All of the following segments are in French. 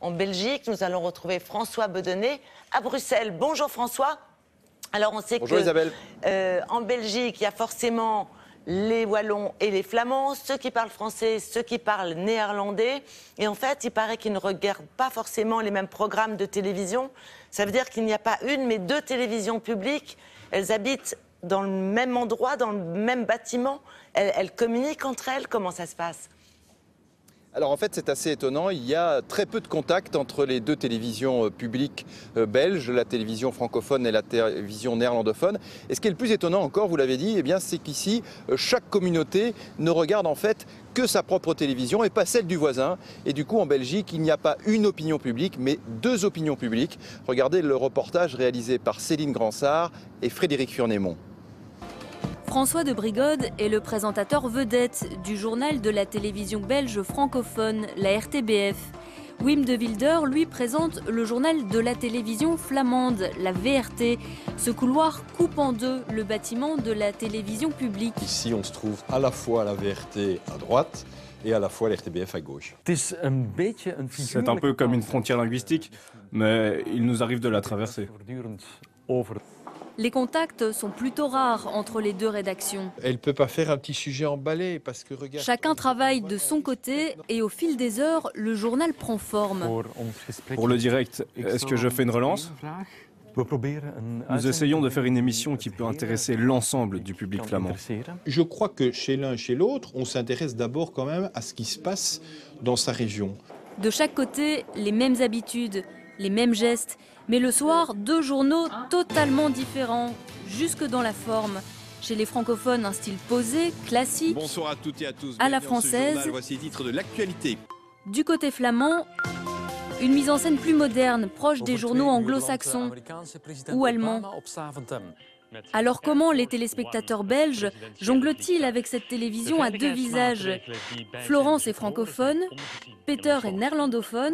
en Belgique. Nous allons retrouver François Bedonnez à Bruxelles. Bonjour François. Alors on sait Bonjour Isabelle. En Belgique, il y a forcément les Wallons et les Flamands, ceux qui parlent français, ceux qui parlent néerlandais. Et en fait, il paraît qu'ils ne regardent pas forcément les mêmes programmes de télévision. Ça veut dire qu'il n'y a pas une, mais deux télévisions publiques. Elles habitent dans le même endroit, dans le même bâtiment. Elles communiquent entre elles. Comment ça se passe ? Alors en fait c'est assez étonnant, il y a très peu de contact entre les deux télévisions publiques belges, la télévision francophone et la télévision néerlandophone. Et ce qui est le plus étonnant encore, vous l'avez dit, c'est qu'ici chaque communauté ne regarde en fait que sa propre télévision et pas celle du voisin. Et du coup en Belgique il n'y a pas une opinion publique mais deux opinions publiques. Regardez le reportage réalisé par Céline Gransart et Frédéric Furnémont. François de Brigode est le présentateur vedette du journal de la télévision belge francophone, la RTBF. Wim de Wilder, lui, présente le journal de la télévision flamande, la VRT. Ce couloir coupe en deux le bâtiment de la télévision publique. Ici, on se trouve à la fois la VRT à droite et à la fois la RTBF à gauche. C'est un peu comme une frontière linguistique, mais il nous arrive de la traverser. Les contacts sont plutôt rares entre les deux rédactions. Elle ne peut pas faire un petit sujet emballé parce que regarde... Chacun travaille de son côté et au fil des heures, le journal prend forme. Pour le direct, est-ce que je fais une relance ? Nous essayons de faire une émission qui peut intéresser l'ensemble du public flamand. Je crois que chez l'un et chez l'autre, on s'intéresse d'abord quand même à ce qui se passe dans sa région. De chaque côté, les mêmes habitudes, les mêmes gestes. Mais le soir, deux journaux totalement différents, jusque dans la forme. Chez les francophones, un style posé, classique. Bonsoir à toutes et à tous. À la française. Voici les titres de l'actualité. Du côté flamand, une mise en scène plus moderne, proche des journaux anglo-saxons ou allemands. Alors comment les téléspectateurs belges jonglent-ils avec cette télévision à deux visages ? Florence est francophone, Peter est néerlandophone.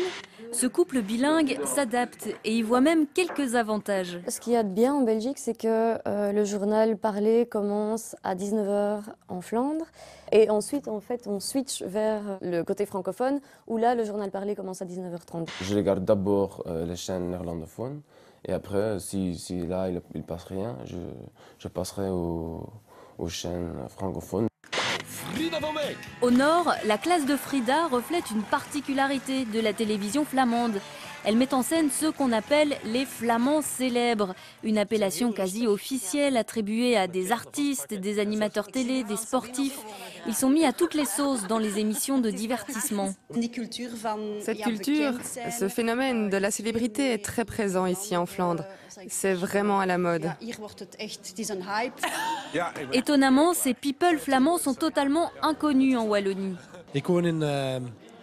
Ce couple bilingue s'adapte et y voit même quelques avantages. Ce qu'il y a de bien en Belgique, c'est que le journal parlé commence à 19h en Flandre. Et ensuite, en fait, on switch vers le côté francophone, où là, le journal parlé commence à 19h30. Je regarde d'abord les chaînes néerlandophones. Et après, si là, il ne passe rien, je passerai aux chaînes francophones. Au nord, la classe de Frida reflète une particularité de la télévision flamande. Elle met en scène ceux qu'on appelle les Flamands célèbres, une appellation quasi officielle attribuée à des artistes, des animateurs télé, des sportifs. Ils sont mis à toutes les sauces dans les émissions de divertissement. Cette culture, ce phénomène de la célébrité est très présent ici en Flandre. C'est vraiment à la mode. Étonnamment, ces people flamands sont totalement inconnus en Wallonie.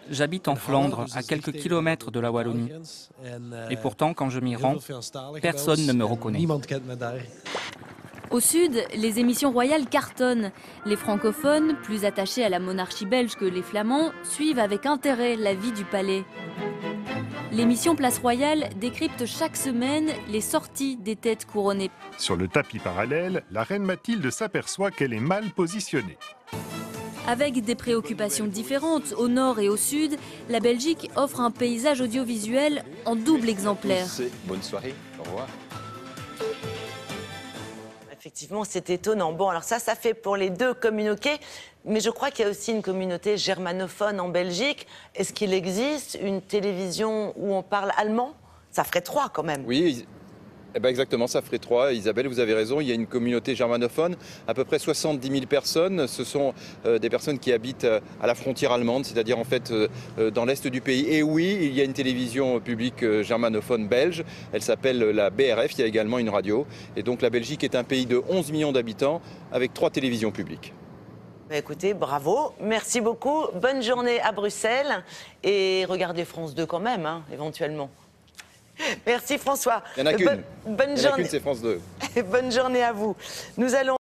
J'habite en Flandre, à quelques kilomètres de la Wallonie. Et pourtant, quand je m'y rends, personne ne me reconnaît. Au sud, les émissions royales cartonnent. Les francophones, plus attachés à la monarchie belge que les flamands, suivent avec intérêt la vie du palais. L'émission Place Royale décrypte chaque semaine les sorties des têtes couronnées. Sur le tapis parallèle, la reine Mathilde s'aperçoit qu'elle est mal positionnée. Avec des préoccupations différentes au nord et au sud, la Belgique offre un paysage audiovisuel en double exemplaire. Bonne soirée, au revoir. Effectivement, c'est étonnant. Bon, alors ça fait pour les deux communautés, mais je crois qu'il y a aussi une communauté germanophone en Belgique. Est-ce qu'il existe une télévision où on parle allemand ? Ça ferait trois quand même. Oui, exactement, ça ferait trois. Isabelle, vous avez raison, il y a une communauté germanophone, à peu près 70 000 personnes. Ce sont des personnes qui habitent à la frontière allemande, c'est-à-dire en fait dans l'est du pays. Et oui, il y a une télévision publique germanophone belge, elle s'appelle la BRF, il y a également une radio. Et donc la Belgique est un pays de 11 millions d'habitants avec 3 télévisions publiques. Écoutez, bravo, merci beaucoup, bonne journée à Bruxelles et regardez France 2 quand même, éventuellement. Merci François. Il n'y en a qu'une. Bonne journée. C'est France 2. Bonne journée à vous. Nous allons